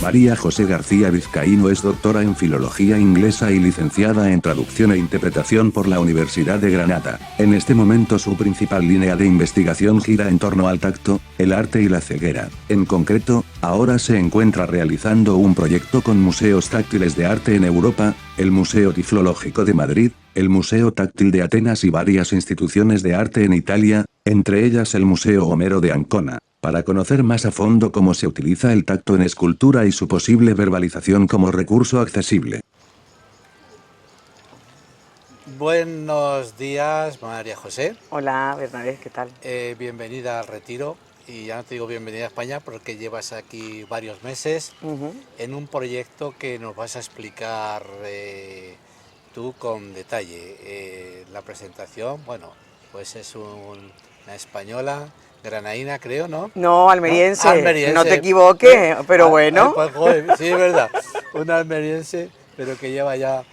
María José García Vizcaíno es doctora en Filología Inglesa y licenciada en Traducción e Interpretación por la Universidad de Granada. En este momento su principal línea de investigación gira en torno al tacto, el arte y la ceguera. En concreto, ahora se encuentra realizando un proyecto con museos táctiles de arte en Europa, el Museo Tiflológico de Madrid, el Museo Táctil de Atenas y varias instituciones de arte en Italia, entre ellas el Museo Homero de Ancona, para conocer más a fondo cómo se utiliza el tacto en escultura y su posible verbalización como recurso accesible. Buenos días, María José. Hola, Bernabé, ¿qué tal? Bienvenida al Retiro. Y ya no te digo bienvenida a España porque llevas aquí varios meses en un proyecto que nos vas a explicar tú con detalle. La presentación, bueno, pues es una española, granaína creo, ¿no? No, almeriense, ¿No? Almeriense. no te equivoques, pero bueno. Pues, joder, sí, es verdad, una almeriense, pero que lleva ya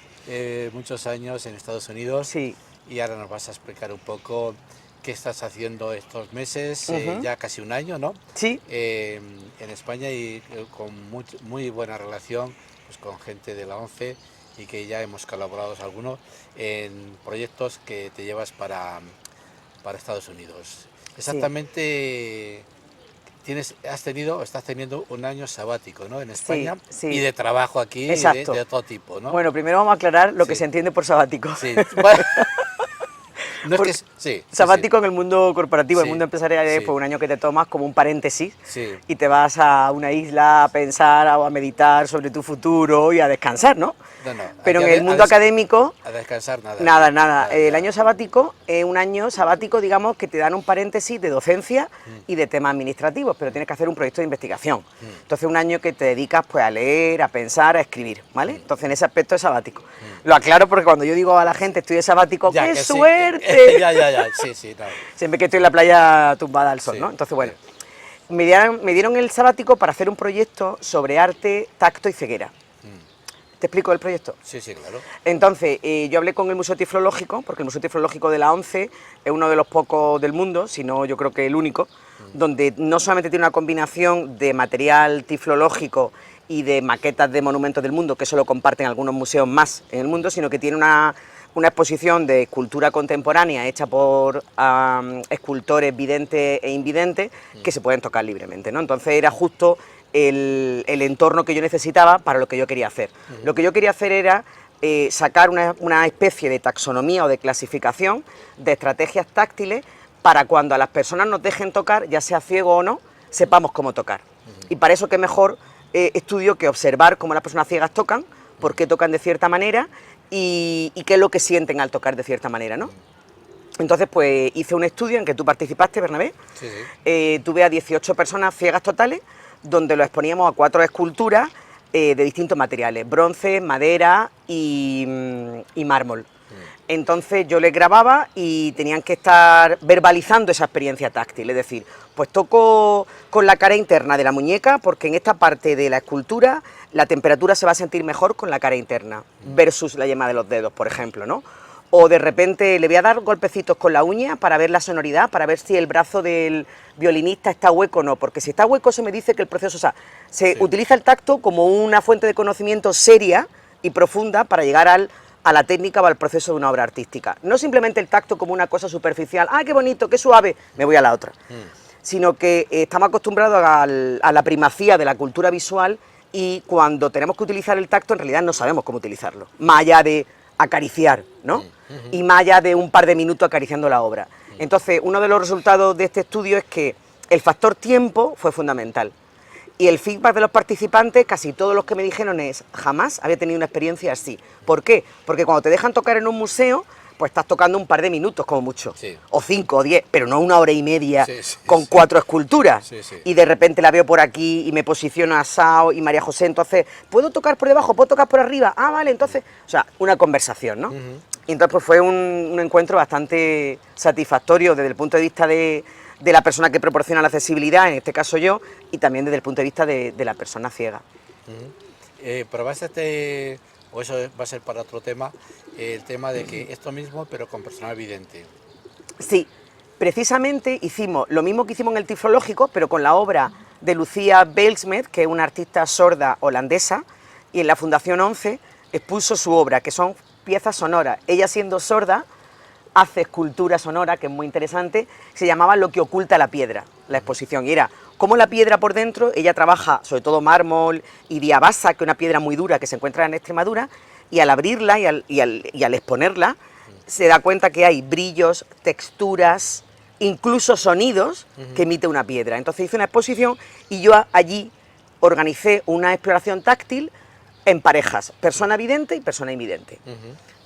muchos años en Estados Unidos. Sí. Y ahora nos vas a explicar un poco qué estás haciendo estos meses, ya casi un año, ¿no? Sí. En España y con muy buena relación pues, con gente de la ONCE y que ya hemos colaborado algunos en proyectos que te llevas para Estados Unidos. Exactamente, estás teniendo un año sabático, ¿no? En España, sí. Y de trabajo aquí Exacto. de todo tipo, ¿no? Bueno, primero vamos a aclarar lo que se entiende por sabático. Sí. Bueno, no porque es que, sabático en el mundo corporativo, en el mundo empresarial es pues, un año que te tomas como un paréntesis y te vas a una isla a pensar o a meditar sobre tu futuro y a descansar, ¿no? Pero en el mundo académico... A descansar nada. Nada. El año sabático es un año sabático, digamos, que te dan un paréntesis de docencia y de temas administrativos, pero tienes que hacer un proyecto de investigación. Entonces un año que te dedicas pues a leer, a pensar, a escribir, ¿vale? Entonces en ese aspecto es sabático. Lo aclaro porque cuando yo digo a la gente estoy de sabático, ¡qué suerte! Sí. No. Siempre que estoy en la playa tumbada al sol, ¿no? Entonces, bueno, me dieron el sabático para hacer un proyecto sobre arte, tacto y ceguera. ¿Te explico el proyecto? Sí, claro. Entonces, yo hablé con el Museo Tiflológico, porque el Museo Tiflológico de la ONCE es uno de los pocos del mundo, si no yo creo que el único, donde no solamente tiene una combinación de material tiflológico y de maquetas de monumentos del mundo, que eso lo comparten algunos museos más en el mundo, sino que tiene una exposición de escultura contemporánea hecha por escultores videntes e invidentes que se pueden tocar libremente, ¿no? Entonces era justo el entorno que yo necesitaba para lo que yo quería hacer. Lo que yo quería hacer era sacar una especie de taxonomía o de clasificación de estrategias táctiles para cuando a las personas nos dejen tocar, ya sea ciego o no, sepamos cómo tocar. Y para eso qué mejor estudio que observar cómo las personas ciegas tocan, por qué tocan de cierta manera y qué es lo que sienten al tocar de cierta manera, ¿no? Entonces, pues hice un estudio en que tú participaste, Bernabé. Tuve a 18 personas ciegas totales, donde lo exponíamos a 4 esculturas de distintos materiales, bronce, madera y mármol. Entonces yo les grababa y tenían que estar verbalizando esa experiencia táctil, es decir, pues toco con la cara interna de la muñeca porque en esta parte de la escultura la temperatura se va a sentir mejor con la cara interna versus la yema de los dedos, por ejemplo, ¿no? O de repente le voy a dar golpecitos con la uña para ver la sonoridad, para ver si el brazo del violinista está hueco o no, porque si está hueco se me dice que el proceso, o sea, se utiliza el tacto como una fuente de conocimiento seria y profunda para llegar a la técnica o al proceso de una obra artística. No simplemente el tacto como una cosa superficial, ¡ay, qué bonito, qué suave!, me voy a la otra. Sino que estamos acostumbrados a la primacía de la cultura visual y cuando tenemos que utilizar el tacto en realidad no sabemos cómo utilizarlo, más allá de acariciar, ¿no? Y más allá de un par de minutos acariciando la obra. Entonces, uno de los resultados de este estudio es que el factor tiempo fue fundamental. Y el feedback de los participantes, casi todos los que me dijeron es, jamás había tenido una experiencia así. ¿Por qué? Porque cuando te dejan tocar en un museo, pues estás tocando un par de minutos como mucho, o 5 o 10, pero no 1 hora y media con 4 esculturas. Y de repente la veo por aquí y me posiciono a Sao y María José, entonces, ¿puedo tocar por debajo? ¿Puedo tocar por arriba? Ah, vale, entonces, o sea, una conversación, ¿no? Y entonces pues fue un encuentro bastante satisfactorio desde el punto de vista de la persona que proporciona la accesibilidad, en este caso yo, y también desde el punto de vista de la persona ciega. Probaste, o eso va a ser para otro tema, el tema de que esto mismo, pero con personal vidente. Sí, precisamente hicimos lo mismo que hicimos en el tiflológico, pero con la obra de Lucía Bijlsmet, que es una artista sorda holandesa, y en la Fundación 11 expuso su obra, que son piezas sonoras. Ella, siendo sorda, hace escultura sonora, que es muy interesante. Se llamaba Lo que oculta la piedra, la exposición, y era cómo la piedra por dentro, ella trabaja sobre todo mármol y diabasa, que es una piedra muy dura que se encuentra en Extremadura, y al abrirla y al exponerla, se da cuenta que hay brillos, texturas, incluso sonidos que emite una piedra. Entonces hice una exposición y yo allí organicé una exploración táctil en parejas, persona vidente y persona invidente.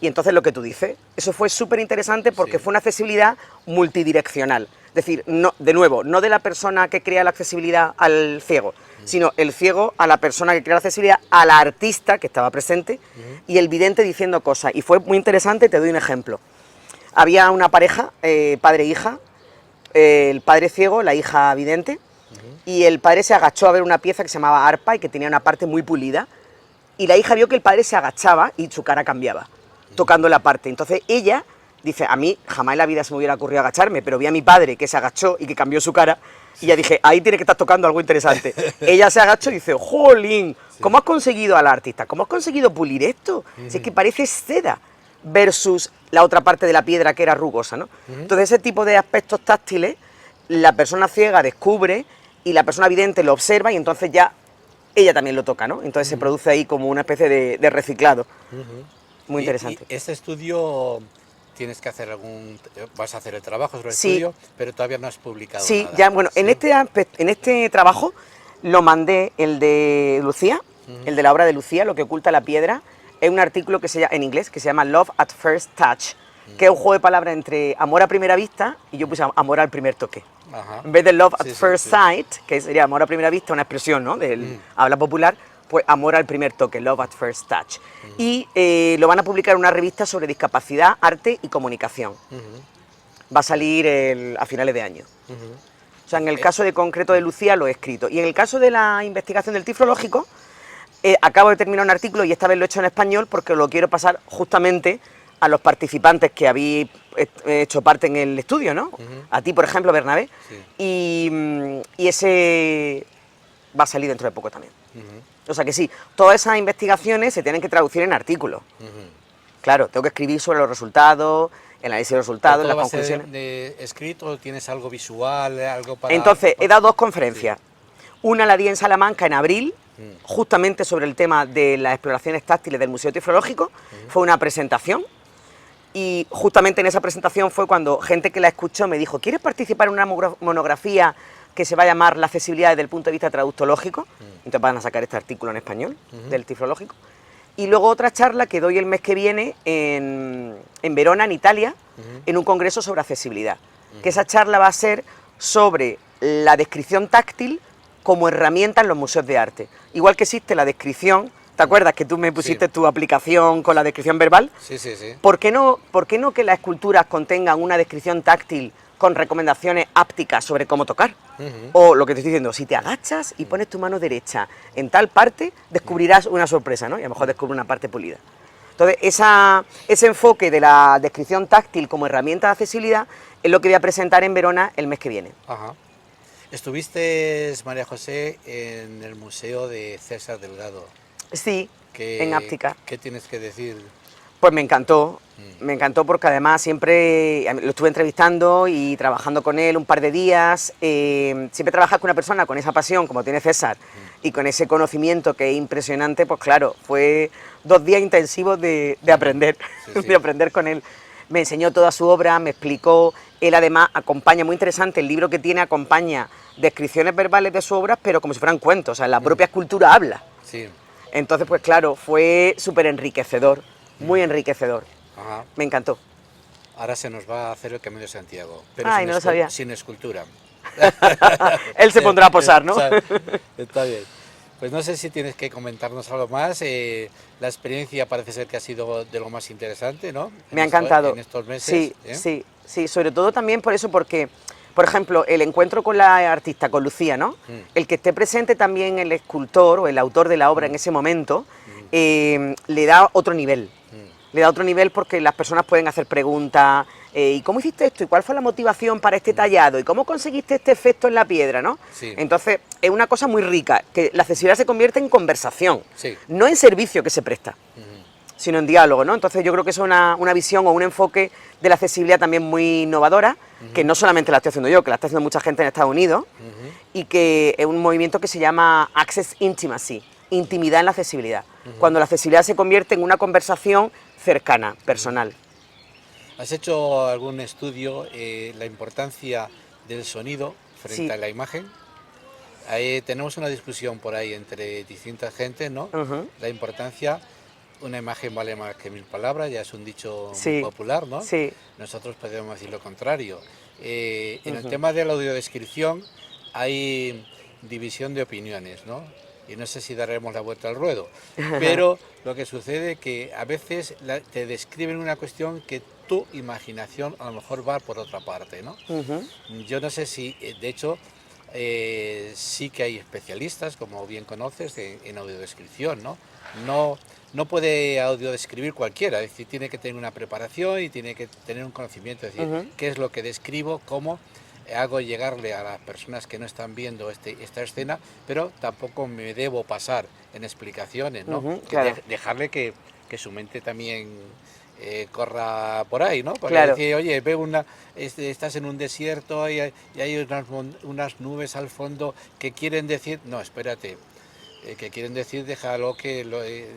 Y entonces lo que tú dices, eso fue súper interesante porque fue una accesibilidad multidireccional. Es decir, no, de nuevo, no de la persona que crea la accesibilidad al ciego, sino el ciego a la persona que crea la accesibilidad, a la artista que estaba presente, y el vidente diciendo cosas. Y fue muy interesante, te doy un ejemplo. Había una pareja, padre e hija, el padre ciego, la hija vidente, y el padre se agachó a ver una pieza que se llamaba arpa y que tenía una parte muy pulida, y la hija vio que el padre se agachaba y su cara cambiaba, tocando la parte. Entonces ella dice, a mí jamás en la vida se me hubiera ocurrido agacharme, pero vi a mi padre que se agachó y que cambió su cara, y ya dije, ahí tiene que estar tocando algo interesante. Ella se agachó y dice, ¡jolín! ¿Cómo has conseguido a la artista? ¿Cómo has conseguido pulir esto? Si es que parece seda, versus la otra parte de la piedra que era rugosa, ¿no? Entonces ese tipo de aspectos táctiles, la persona ciega descubre y la persona vidente lo observa y entonces ya ella también lo toca, ¿no? Entonces se produce ahí como una especie de reciclado. Muy interesante. Y este estudio, tienes que hacer vas a hacer el trabajo sobre el Sí. estudio, pero todavía no has publicado nada. Ya, bueno, Sí. en este trabajo lo mandé, el de Lucía, el de la obra de Lucía, Lo que oculta la piedra, es un artículo que en inglés que se llama Love at First Touch, que es un juego de palabras entre amor a primera vista y yo puse amor al primer toque. Ajá. En vez de Love at Sí, sí, First sí. Sight, que sería amor a primera vista, una expresión, ¿no?, del habla popular, pues amor al primer toque, Love at First Touch. Y lo van a publicar en una revista sobre discapacidad, arte y comunicación. Va a salir a finales de año. O sea, en el caso de concreto de Lucía lo he escrito. Y en el caso de la investigación del tiflológico, acabo de terminar un artículo y esta vez lo he hecho en español porque lo quiero pasar justamente a los participantes que habéis hecho parte en el estudio, ¿no? A ti, por ejemplo, Bernabé. Sí. Y ese va a salir dentro de poco también. O sea que sí, todas esas investigaciones se tienen que traducir en artículos. Claro, tengo que escribir sobre los resultados, el análisis de los resultados, las ¿Todo va a ser conclusiones. de escrito? ¿Tienes algo visual, algo para...? Entonces, he dado dos conferencias. Una la di en Salamanca en abril, justamente sobre el tema de las exploraciones táctiles del Museo Tiflológico. Fue una presentación y justamente en esa presentación fue cuando gente que la escuchó me dijo, ¿quieres participar en una monografía que se va a llamar La accesibilidad desde el punto de vista traductológico? Entonces van a sacar este artículo en español del tiflológico. Y luego otra charla que doy el mes que viene en Verona, en Italia, en un congreso sobre accesibilidad. Que esa charla va a ser sobre la descripción táctil como herramienta en los museos de arte. Igual que existe la descripción, ¿te acuerdas que tú me pusiste tu aplicación con la descripción verbal? Sí, sí, sí. ¿Por qué no que las esculturas contengan una descripción táctil con recomendaciones ápticas sobre cómo tocar? O lo que te estoy diciendo, si te agachas y pones tu mano derecha en tal parte, descubrirás una sorpresa, ¿no? Y a lo mejor descubres una parte pulida. Entonces, ese enfoque de la descripción táctil como herramienta de accesibilidad es lo que voy a presentar en Verona el mes que viene. Ajá. Estuviste, María José, en el Museo de César Delgado. Sí, en áptica. ¿Qué tienes que decir? Pues me encantó porque además siempre lo estuve entrevistando y trabajando con él un par de días. Siempre trabajas con una persona con esa pasión como tiene César y con ese conocimiento que es impresionante, pues claro, fue 2 días intensivos de aprender, Sí, sí. de aprender con él. Me enseñó toda su obra, me explicó, él además acompaña, muy interesante, el libro que tiene acompaña descripciones verbales de su obra, pero como si fueran cuentos, o sea, la propia escultura habla. Sí. Entonces, pues claro, fue súper enriquecedor, muy enriquecedor. Ajá. Me encantó. Ahora se nos va a hacer el Camino de Santiago, pero Ay, no lo sabía. sin escultura. Él se pondrá a posar, ¿no? O sea, está bien. Pues no sé si tienes que comentarnos algo más. La experiencia parece ser que ha sido de lo más interesante, ¿no? Me ha encantado. En estos meses. Sí, ¿eh? sí, sobre todo también por eso, porque, por ejemplo, el encuentro con la artista, con Lucía, ¿no? El que esté presente también el escultor o el autor de la obra en ese momento, le da otro nivel. Le da otro nivel porque las personas pueden hacer preguntas, ¿y cómo hiciste esto? ¿Y cuál fue la motivación para este tallado? ¿Y cómo conseguiste este efecto en la piedra? ¿no? Sí. Entonces, es una cosa muy rica, que la accesibilidad se convierte en conversación, Sí. no en servicio que se presta, Ujú. sino en diálogo, ¿no? Entonces yo creo que es una visión o un enfoque de la accesibilidad también muy innovadora, que no solamente la estoy haciendo yo, que la está haciendo mucha gente en Estados Unidos, Ujú. y que es un movimiento que se llama Access Intimacy, intimidad en la accesibilidad, cuando la accesibilidad se convierte en una conversación cercana, personal. ¿Has hecho algún estudio la importancia del sonido frente Sí. a la imagen? Ahí tenemos una discusión por ahí entre distintas gentes, ¿no? Ujú. La importancia, una imagen vale más que 1000 palabras, ya es un dicho muy Sí, popular, ¿no? sí. Nosotros podemos decir lo contrario. En el Ujú. tema de la audiodescripción hay división de opiniones, ¿no? Y no sé si daremos la vuelta al ruedo, pero lo que sucede es que a veces te describen una cuestión que tu imaginación a lo mejor va por otra parte, ¿no? Ujú. Yo no sé si, de hecho, sí que hay especialistas, como bien conoces, en audiodescripción, ¿no? No, no puede audiodescribir cualquiera, es decir, tiene que tener una preparación y tiene que tener un conocimiento, es decir, Ujú. qué es lo que describo, cómo hago llegarle a las personas que no están viendo esta escena, pero tampoco me debo pasar en explicaciones, ¿no? Ujú, claro. Dejarle que su mente también corra por ahí, ¿no? Porque Claro. decir, oye, veo estás en un desierto y hay unas nubes al fondo que quieren decir, no, espérate, que quieren decir, déjalo que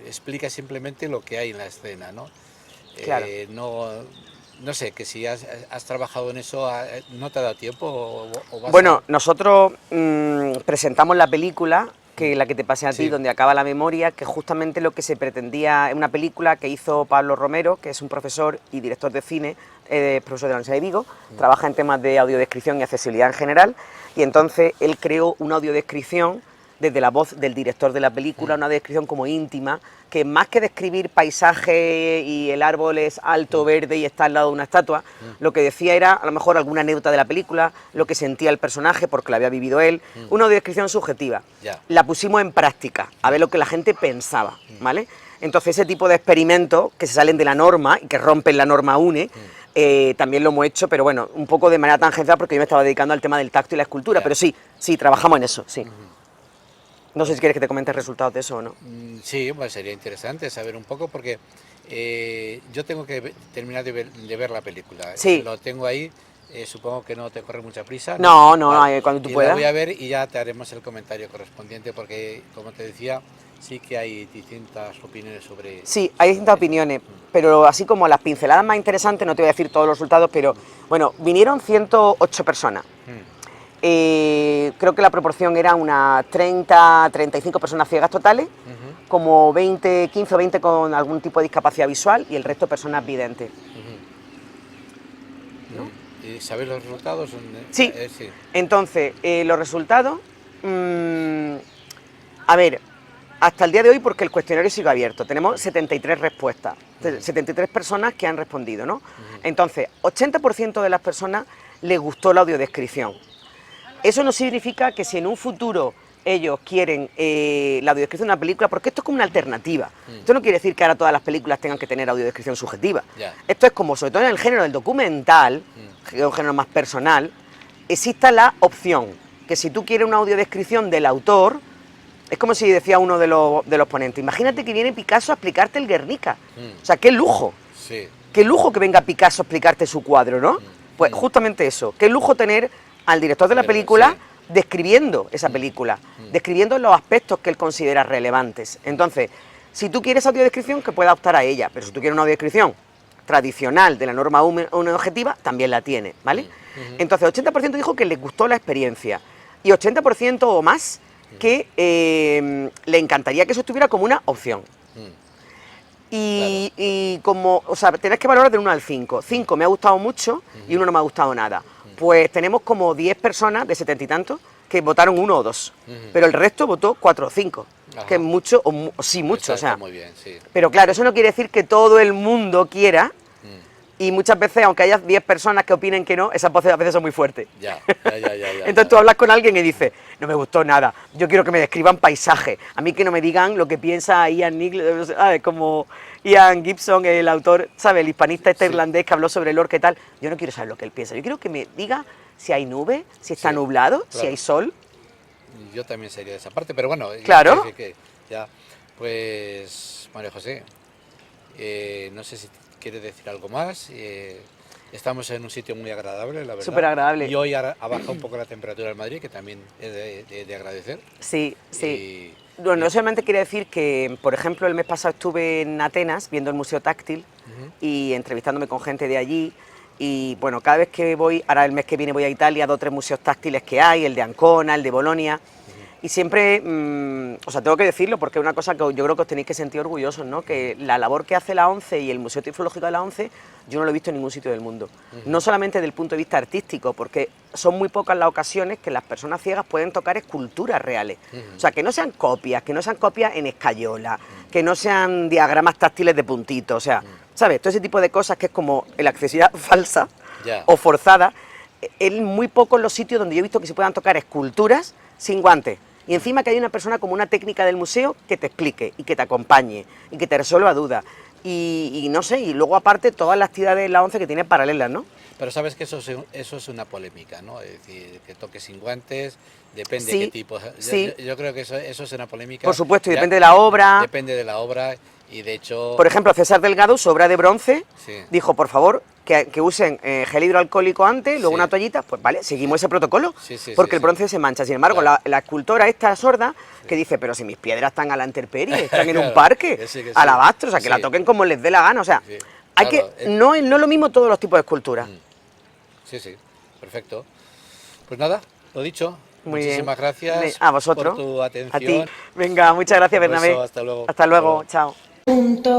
explica simplemente lo que hay en la escena, ¿no? Claro. No, no sé, que si has trabajado en eso, ¿no te ha dado tiempo o vas Bueno, a...? nosotros presentamos la película, que la que te pasé a ti, Sí. donde acaba la memoria, que justamente lo que se pretendía, es una película que hizo Pablo Romero, que es un profesor y director de cine, profesor de la Universidad de Vigo, trabaja en temas de audiodescripción y accesibilidad en general, y entonces él creó una audiodescripción desde la voz del director de la película, una descripción como íntima, que más que describir paisaje y el árbol es alto, verde y está al lado de una estatua, lo que decía era a lo mejor alguna anécdota de la película, lo que sentía el personaje porque lo había vivido él, una descripción subjetiva. Ya. La pusimos en práctica, a ver lo que la gente pensaba, ¿vale? Entonces ese tipo de experimentos que se salen de la norma y que rompen la norma UNE, también lo hemos hecho, pero bueno, un poco de manera tangencial porque yo me estaba dedicando al tema del tacto y la escultura, Ya. pero sí, trabajamos en eso, sí. No sé si quieres que te comente resultados de eso o no. Sí, pues sería interesante saber un poco porque yo tengo que terminar de ver la película. Sí. Lo tengo ahí, supongo que no te corre mucha prisa. No, Vale. cuando tú Y la puedas. voy a ver y ya te haremos el comentario correspondiente porque, como te decía, sí que hay distintas opiniones sobre... Sí, hay distintas sobre eso. opiniones, pero así como las pinceladas más interesantes, no te voy a decir todos los resultados, pero bueno, vinieron 108 personas. Creo que la proporción era unas 30, 35 personas ciegas totales, como 20, 15 o 20 con algún tipo de discapacidad visual y el resto personas videntes. ¿Y sabes los resultados? Sí, Sí. entonces, los resultados, a ver, hasta el día de hoy, porque el cuestionario sigue abierto, tenemos 73 respuestas, 73 personas que han respondido, ¿no? Entonces, 80% de las personas les gustó la audiodescripción. Eso no significa que si en un futuro ellos quieren la audiodescripción de una película, porque esto es como una alternativa. Esto no quiere decir que ahora todas las películas tengan que tener audiodescripción subjetiva. Ya. Esto es como, sobre todo en el género del documental, que es un género más personal, exista la opción que si tú quieres una audiodescripción del autor, es como si decía uno de los ponentes, imagínate que viene Picasso a explicarte el Guernica. O sea, qué lujo. Sí. Qué lujo que venga Picasso a explicarte su cuadro, ¿no? Pues justamente eso, qué lujo tener al director de la película describiendo esa película, describiendo los aspectos que él considera relevantes. Entonces, si tú quieres audiodescripción, que pueda optar a ella, pero si tú quieres una audiodescripción tradicional de la norma UNE objetiva, también la tiene, ¿vale? Entonces, 80% dijo que les gustó la experiencia y 80% o más que le encantaría que eso estuviera como una opción. Y como, o sea, tenés que valorar del 1 al 5. 5 me ha gustado mucho y 1 no me ha gustado nada. Pues tenemos como 10 personas de 70 y tantos que votaron 1 o 2. Pero el resto votó 4 o 5. Que es mucho, o sí, mucho, Está o sea. muy bien, sí. Pero claro, eso no quiere decir que todo el mundo quiera. Y muchas veces, aunque haya 10 personas que opinen que no, esas voces a veces son muy fuertes. Ya. Entonces tú hablas con alguien y dices, no me gustó nada, yo quiero que me describan paisaje, a mí que no me digan lo que piensa Ian como Ian Gibson, el autor, ¿sabes? El hispanista irlandés que habló sobre Lorca y tal. Yo no quiero saber lo que él piensa, yo quiero que me diga si hay nube, si está nublado, si hay sol. yo también sería de esa parte, pero bueno, Claro. ya, pues María José, no sé si quieres decir algo más. Estamos en un sitio muy agradable, la verdad. Súper agradable. Y hoy ha bajado un poco la temperatura en Madrid, que también es de agradecer. Sí, sí. Y, Bueno, no solamente quería decir que, por ejemplo, el mes pasado estuve en Atenas viendo el Museo Táctil y entrevistándome con gente de allí. Y bueno, cada vez que voy, ahora el mes que viene voy a Italia, 2 o 3 museos táctiles que hay, el de Ancona, el de Bolonia. Y siempre, o sea, tengo que decirlo porque es una cosa que yo creo que os tenéis que sentir orgullosos, ¿no? Que la labor que hace la ONCE y el Museo Tiflológico de la ONCE, yo no lo he visto en ningún sitio del mundo. No solamente desde el punto de vista artístico, porque son muy pocas las ocasiones que las personas ciegas pueden tocar esculturas reales. O sea, que no sean copias en escayola, que no sean diagramas táctiles de puntitos, o sea, ¿sabes? Todo ese tipo de cosas que es como la accesibilidad falsa o forzada. En muy pocos los sitios donde yo he visto que se puedan tocar esculturas sin guantes. Y encima que hay una persona como una técnica del museo que te explique y que te acompañe y que te resuelva dudas. Y no sé, y luego aparte todas las actividades de la ONCE que tiene paralelas, ¿no? Pero sabes que eso es una polémica, ¿no? Es decir, que toques sin guantes, depende Sí, de qué tipo. sí. Yo creo que eso es una polémica. Por supuesto, y Ya, depende de la obra. Depende de la obra y de hecho... Por ejemplo, César Delgado, su obra de bronce, Sí. dijo, por favor, que usen gel hidroalcohólico antes, luego Sí. una toallita, pues vale, seguimos ese protocolo, Sí, sí, porque sí, el bronce se mancha. Sin embargo, Claro. la escultora esta sorda, que dice, pero si mis piedras están a la intemperie, están en un Claro, parque, que sí. alabastro, o sea, que Sí. la toquen como les dé la gana, o sea, Sí. hay Claro, que, no es lo mismo todos los tipos de esculturas. Sí, sí, perfecto. Pues nada, lo dicho. Muy Muchísimas bien. gracias A vosotros, por tu a atención. ti. Venga, muchas gracias, Un beso, Bernabé. hasta luego. Hasta luego, chao. Punto